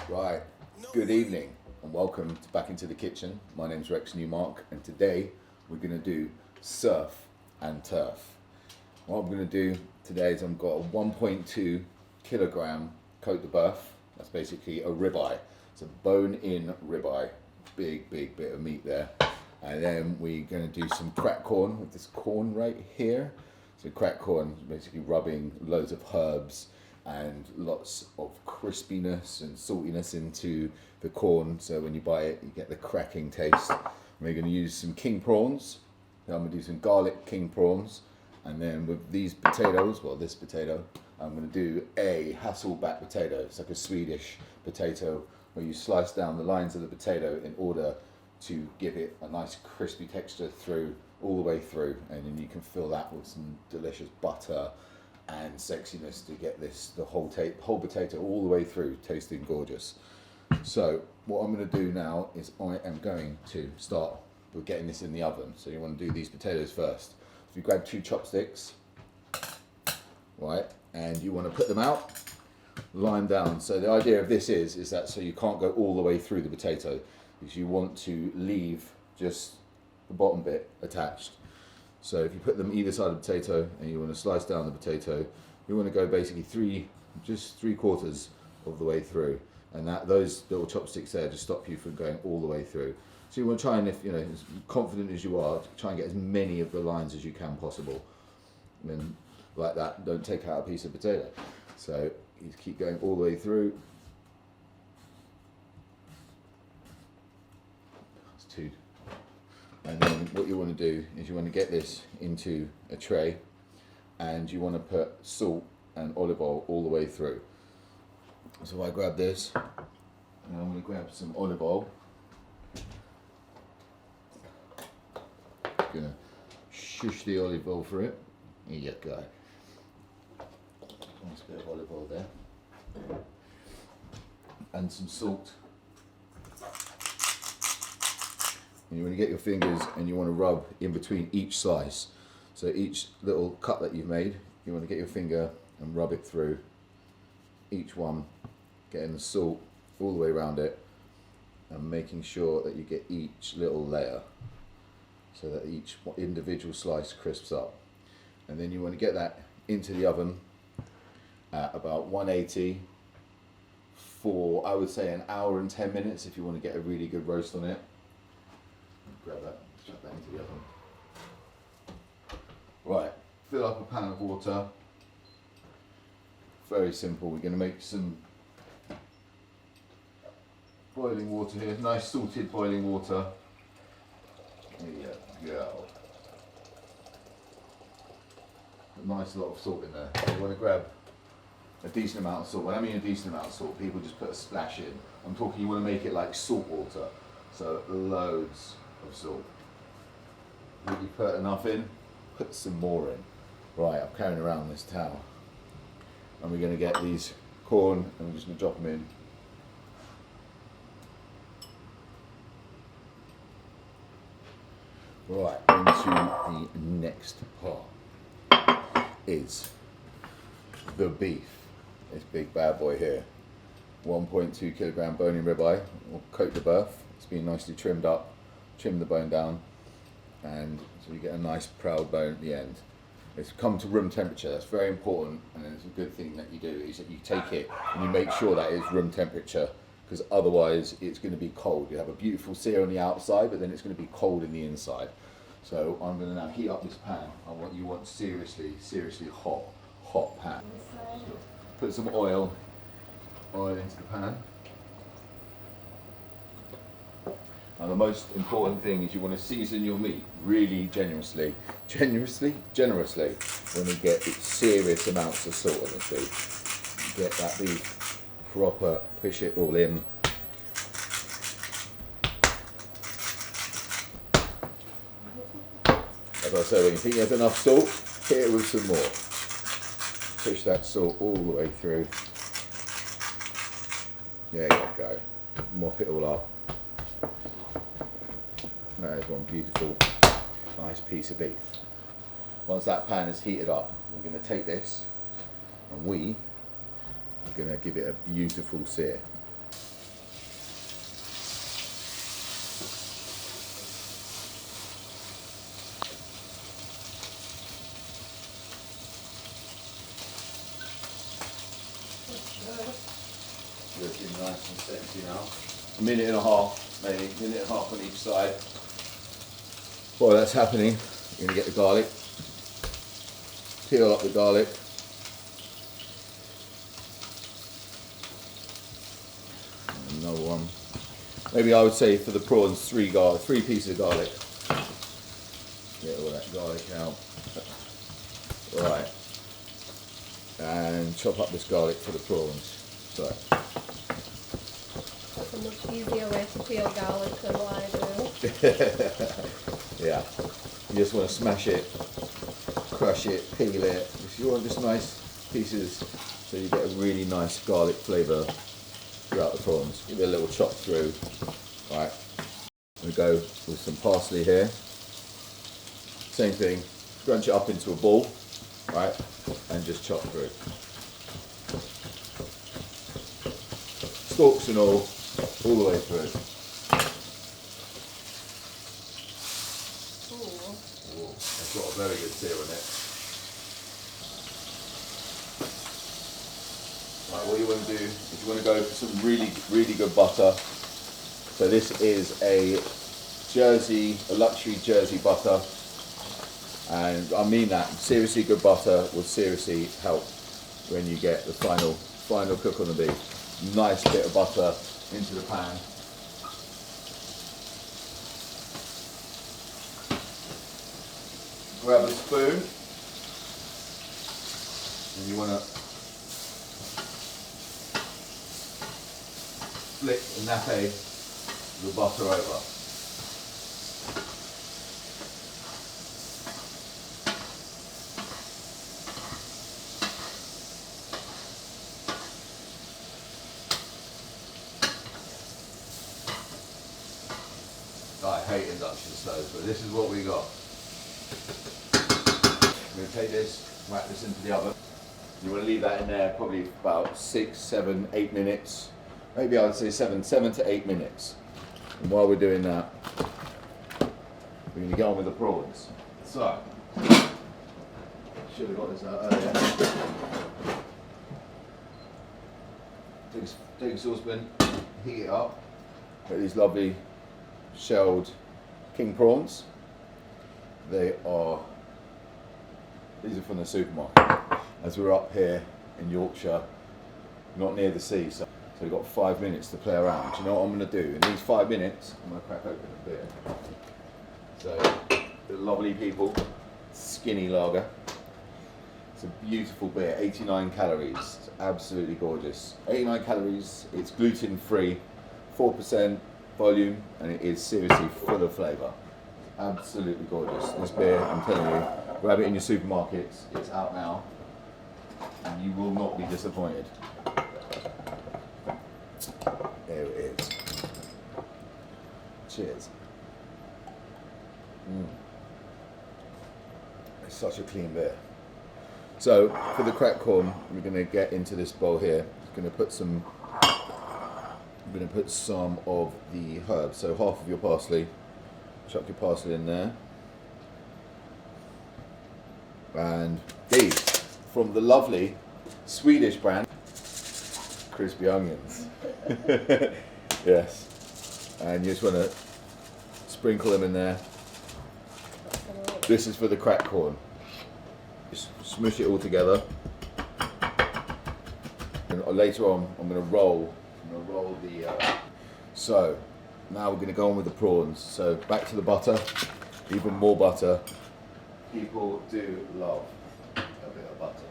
Right, good evening and welcome to Back into the Kitchen. My name's Rex Newmark and today we're going to do surf and turf. What I'm going to do today is I've got a 1.2 kilogram Cote de boeuf. That's basically a ribeye. It's a bone-in ribeye. Big bit of meat there. And then we're going to do some cracked corn with this corn right here. So cracked corn is basically rubbing loads of herbs and lots of crispiness and saltiness into the corn, so when you buy it you get the cracking taste. We're going to use some king prawns. I'm going to do some garlic king prawns, and then with these potatoes, well this potato, I'm going to do a hasselback potato. It's like a Swedish potato where you slice down the lines of the potato in order to give it a nice crispy texture through all the way through, and then you can fill that with some delicious butter and sexiness to get the whole potato all the way through tasting gorgeous. So what I'm going to do now is I am going to start with getting this in the oven. So you want to do these potatoes first. So you grab 2 chopsticks, right, and you want to put them out, line down. So the idea of this is that so you can't go all the way through the potato, because you want to leave just the bottom bit attached. So if you put them either side of the potato and you want to slice down the potato, you want to go basically just 3/4 of the way through, and those little chopsticks there just stop you from going all the way through. So you want to try and, if you know, as confident as you are, try and get as many of the lines as you can possible. And then like that, don't take out a piece of potato. So you keep going all the way through. That's 2. And then what you want to do is you want to get this into a tray, and you want to put salt and olive oil all the way through. So I grab this, and I'm going to grab some olive oil. Going to shush the olive oil through it. Here you go. Nice bit of olive oil there. And some salt. And you want to get your fingers and you want to rub in between each slice. So each little cut that you've made, you want to get your finger and rub it through each one, getting the salt all the way around it and making sure that you get each little layer so that each individual slice crisps up. And then you want to get that into the oven at about 180 for, I would say, 1 hour and 10 minutes if you want to get a really good roast on it. Grab that, chuck that into the oven. Right, fill up a pan of water. Very simple. We're going to make some boiling water here, nice salted boiling water. There you go. A nice lot of salt in there. You want to grab a decent amount of salt. When I mean a decent amount of salt, people just put a splash in. I'm talking you want to make it like salt water. So loads of salt. If you put enough in, put some more in. Right, I'm carrying around this towel. And we're going to get these corn and we're just going to drop them in. Right, into the next part is the beef. This big bad boy here. 1.2 kilogram bone-in ribeye, or Cote de boeuf. It's been nicely trimmed up, trim the bone down, and so you get a nice proud bone at the end. It's come to room temperature. That's very important, and it's a good thing that you do is that you take it and you make sure that it's room temperature, because otherwise it's going to be cold. You have a beautiful sear on the outside, but then it's going to be cold in the inside. So I'm going to now heat up this pan. You want seriously hot pan. Put some oil into the pan. And the most important thing is you want to season your meat really generously. Generously? Generously. When you get serious amounts of salt on the beef. Get that beef proper, push it all in. As I say, when you think there's enough salt, hit it with some more. Push that salt all the way through. There you go. Mop it all up. That is one beautiful, nice piece of beef. Once that pan is heated up, we're going to take this and we are going to give it a beautiful sear. Looking nice and sexy now. A minute and a half, maybe, minute and a half on each side. While that's happening, you're going to get the garlic. Peel up the garlic. Another one. Maybe I would say for the prawns, three pieces of garlic. Get all that garlic out. Right. And chop up this garlic for the prawns. So. That's a much easier way to peel garlic than what I do. Yeah. You just want to smash it, crush it, peel it. If you want just nice pieces, so you get a really nice garlic flavour throughout the prawns. Give it a little chop through. Right. We go with some parsley here. Same thing. Scrunch it up into a ball, right, and just chop through. Stalks and all the way through. Ooh, it's got a very good sear on it. Right, what you want to do is you want to go for some really, really good butter. So this is a luxury Jersey butter. And I mean that, seriously good butter will seriously help when you get the final cook on the beef. Nice bit of butter into the pan. Grab a spoon, and you want to flick the nappe the butter over. I hate induction stoves, but this is what we got. I'm going to take this, whack this into the oven. You want to leave that in there probably about 6, 7, 8 minutes. Maybe I would say 7 to 8 minutes. And while we're doing that, we're going to get on with the prawns. So, should have got this out earlier. Take a saucepan, heat it up. Got these lovely shelled king prawns. These are from the supermarket. As we're up here in Yorkshire, not near the sea, so we've got 5 minutes to play around. Do you know what I'm going to do? In these 5 minutes, I'm going to crack open a beer. So, the lovely people, skinny lager. It's a beautiful beer, 89 calories. It's absolutely gorgeous. 89 calories, it's gluten free, 4% volume, and it is seriously full of flavour. Absolutely gorgeous. This beer, I'm telling you, grab it in your supermarkets, it's out now, and you will not be disappointed. There it is. Cheers. It's such a clean beer. So, for the cracked corn, we're going to get into this bowl here. I'm going to put some of the herbs. So half of your parsley. Chuck your parsley in there. And these, from the lovely Swedish brand, crispy onions. Yes. And you just want to sprinkle them in there. This is for the cracked corn. Just smush it all together. And later on, I'm going to roll the. So now we're going to go on with the prawns. So back to the butter, even more butter. People do love a bit of butter.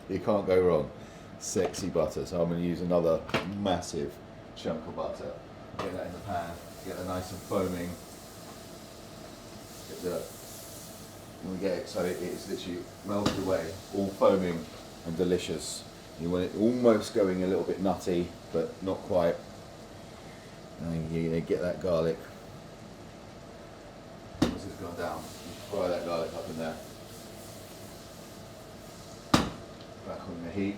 You can't go wrong. Sexy butter. So I'm going to use another massive chunk of butter. Get that in the pan. Get it nice and foaming. And we get it so it's literally melted away, all foaming and delicious. You want it almost going a little bit nutty, but not quite. And you get that garlic. Once it's gone down, you fry that garlic up in there. Back on the heat.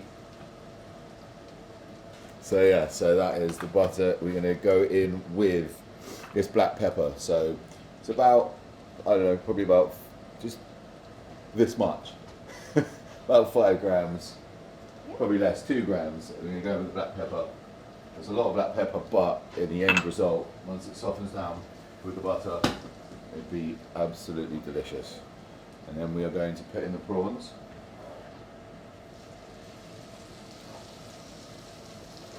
So yeah, so that is the butter. We're going to go in with this black pepper. So it's about, I don't know, probably about just this much. About 5 grams. probably less, 2 grams. We're going to go with the black pepper. There's a lot of black pepper, but in the end result, once it softens down with the butter, it'd be absolutely delicious. And then we are going to put in the prawns.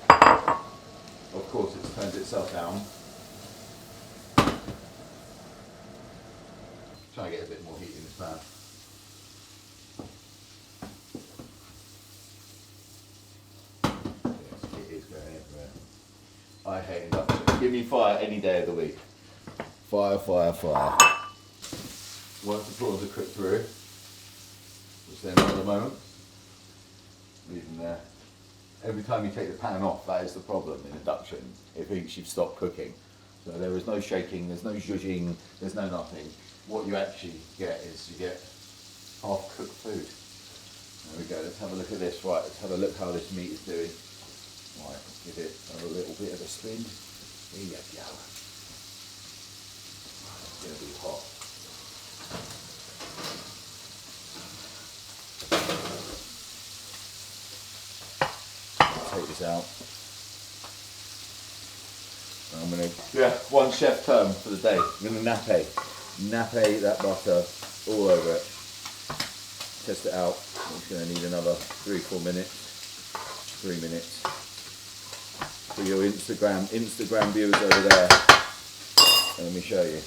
Of course, it's turned itself down. Try and get a bit more heat in this pan. Yes, it is going everywhere. I hate induction. Give me fire any day of the week. Fire, fire, fire. Once the prawns are cooked through, which they're not at the moment, leave them there. Every time you take the pan off, that is the problem in induction. It thinks you've stopped cooking. So there is no shaking, there's no zhuzhing, there's no nothing. What you actually get is you get half-cooked food. There we go, let's have a look at this. Right, let's have a look how this meat is doing. Right, give it a little bit of a spin. Here you go. It's going to be hot. Take this out. I'm going to, one chef term for the day. I'm going to nappe that butter all over it. Test it out. It's going to need another 3-4 minutes. 3 minutes. For your Instagram viewers over there, let me show you.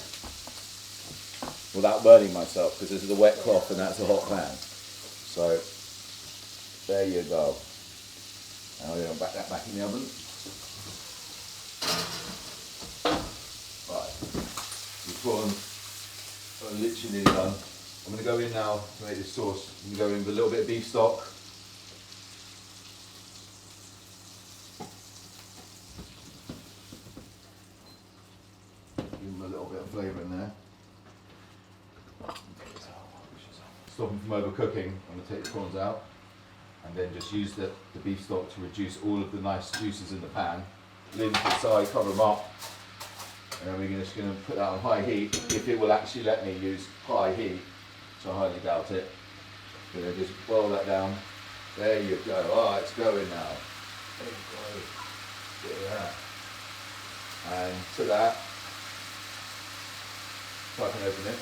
Without burning myself, because this is a wet cloth and that's a hot pan. So there you go. Now we're going to back that back in the oven. Right, the prawns are literally done. I'm going to go in now to make this sauce. I'm going to go in with a little bit of beef stock. Give them a little bit of flavour in there. Stop them from overcooking. I'm going to take the prawns out. And then just use the beef stock to reduce all of the nice juices in the pan. Lid to the side, cover them up. And then we're just going to put that on high heat, if it will actually let me use high heat, so I highly doubt it. Going to just boil that down. There you go. Oh, it's going now. There you go. Look at that. And to that, if I can open it,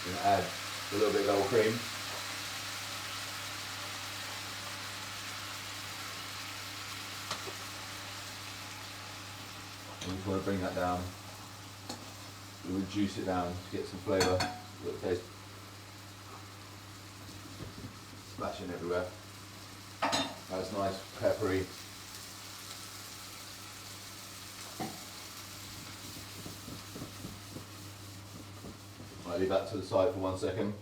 I'm going to add a little bit of double cream. We just want to bring that down, we reduce it down to get some flavour, a little taste, splashing everywhere. That's nice, peppery. I'll leave that to the side for 1 second,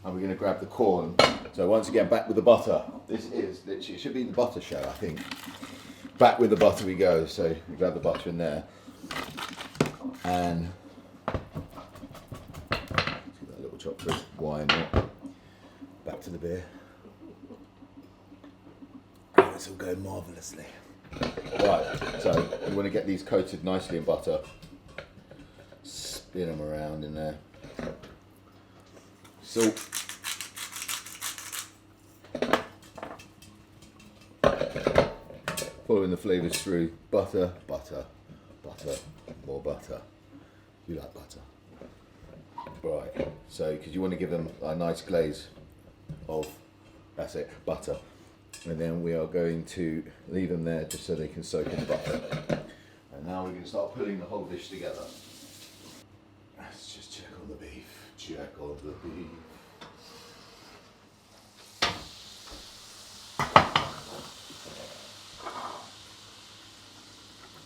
and we're going to grab the corn. So once again, back with the butter. This is literally, it should be the butter show, I think. Back with the butter we go, so we grab the butter in there. And let's get that little chocolate, why not? Back to the beer. Oh, it's all going marvellously. Right, so we want to get these coated nicely in butter. Spin them around in there. Salt. Following the flavours through. Butter, butter, butter, more butter. You like butter. Right, so because you want to give them a nice glaze of, that's it, butter. And then we are going to leave them there just so they can soak in the butter. And now we're going to start putting the whole dish together. Let's just check on the beef. Check on the beef.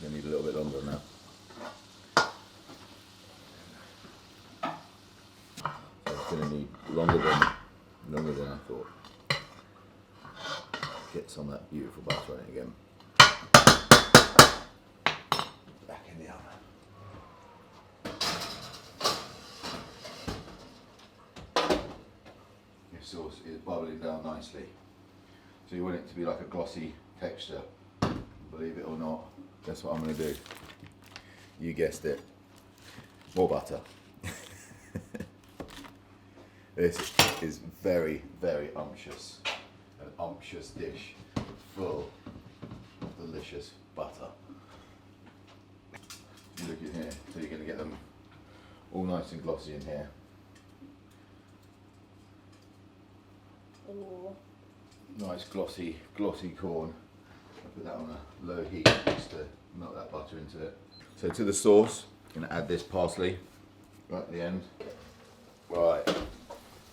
I need a little bit longer now. So it's going to need longer than I thought. Get some of that beautiful butter in again. Back in the oven. Your sauce is bubbling down nicely. So you want it to be like a glossy texture. Believe it or not, that's what I'm going to do. You guessed it. More butter. This is very, very umptuous. An umptuous dish full of delicious butter. You look in here, so you're going to get them all nice and glossy in here. Ooh. Nice glossy corn. I'll put that on a low heat just to melt that butter into it. So to the sauce, I'm going to add this parsley right at the end. Right,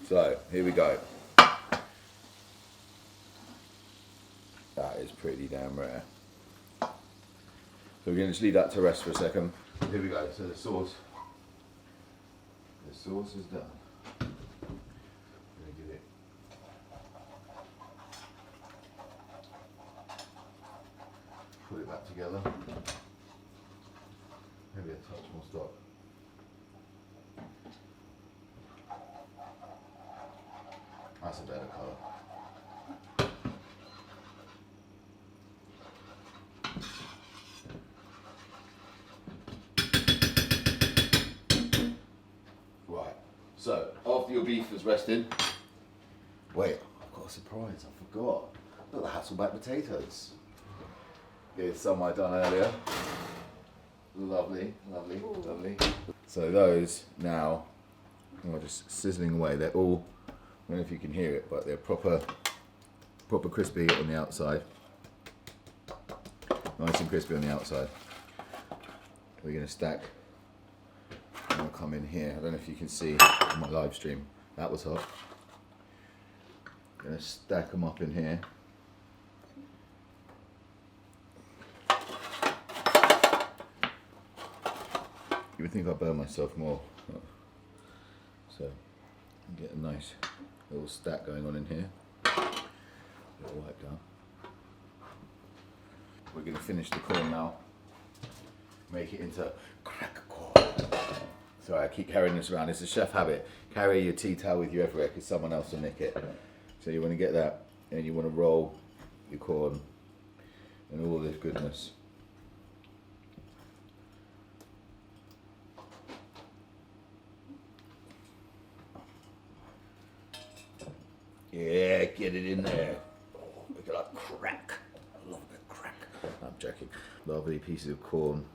so here we go. That is pretty damn rare. So we're going to just leave that to rest for a second. Here we go, so the sauce is done. I'm going to give it put it back together. Maybe a touch more stock. That's a better colour. Right, so after your beef has rested, wait, I've got a surprise, I forgot. Look at the hasselback potatoes. Here's some I done earlier. Lovely, lovely, Ooh. lovely. So those now are just sizzling away. They're all, I don't know if you can hear it, but they're proper crispy on the outside. Nice and crispy on the outside. We're going to stack. I'm going to come in here. I don't know if you can see on my live stream. That was hot. Going to stack them up in here. You would think I burn myself more. So get a nice little stack going on in here. Little wipe down. We're going to finish the corn now. Make it into crack corn. Sorry, I keep carrying this around. It's a chef habit. Carry your tea towel with you everywhere because someone else will nick it. So you want to get that, and you want to roll your corn and all this goodness. Yeah, get it in there. Oh, look at that crack. I love that crack. I'm joking. Lovely pieces of corn.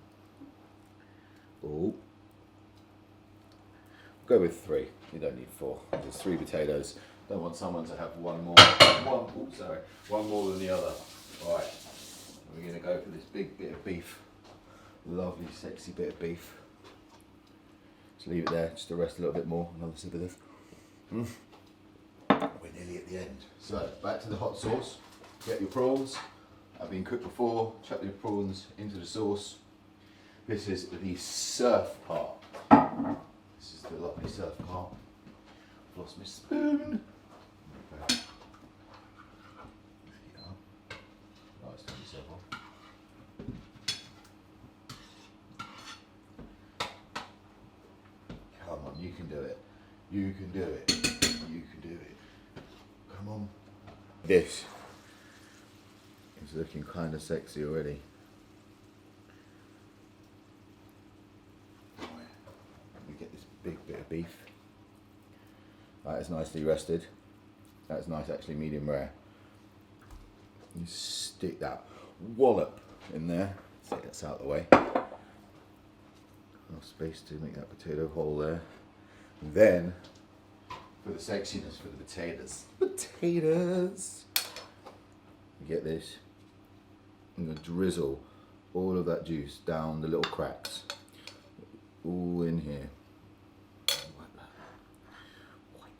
Oh. Go with 3. You don't need 4. There's 3 potatoes. Don't want someone to have one more than the other. All right. We're going to go for this big bit of beef. Lovely, sexy bit of beef. Just leave it there, just to rest a little bit more. Another sip of this. We're nearly at the end. So back to the hot sauce. Get your prawns. I've been cooked before. Chuck your prawns into the sauce. This is the surf part. This is the lovely surf part. I've lost my spoon. Okay. Right, turn yourself on. Come on, you can do it. You can do it. You can do it. Come on. This is looking kind of sexy already. We get this big bit of beef. That is nicely rested. That's nice, actually medium rare. You stick that wallop in there. Take that's out of the way. Enough space to make that potato hole there. And then, for the sexiness, for the potatoes. Potatoes! You get this. I'm going to drizzle all of that juice down the little cracks. All in here. Wipe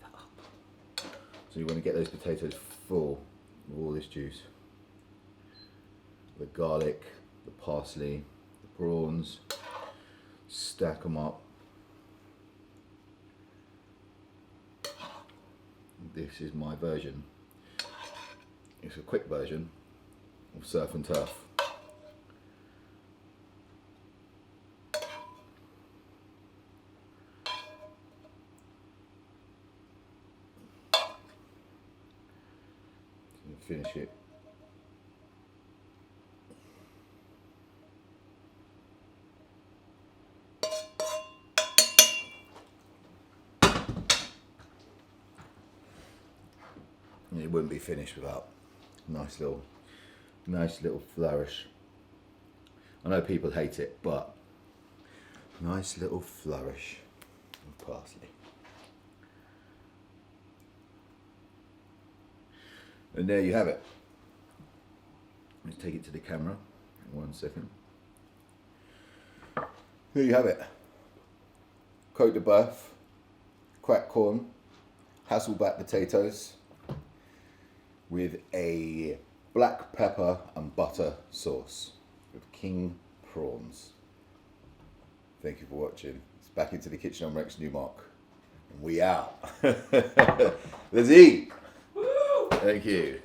that up. So you want to get those potatoes full of all this juice. The garlic, the parsley, the prawns. Stack them up. This is my version. It's a quick version of surf and turf. Finish it. It wouldn't be finished without nice little flourish. I know people hate it, but nice little flourish of parsley. And there you have it. Let's take it to the camera. 1 second. There you have it. Cote de boeuf, cracked corn, hasselback potatoes with a black pepper and butter sauce with king prawns. Thank you for watching. It's Back Into the Kitchen. I'm Rex Newmark. And we out. Let's eat. Woo! Thank you.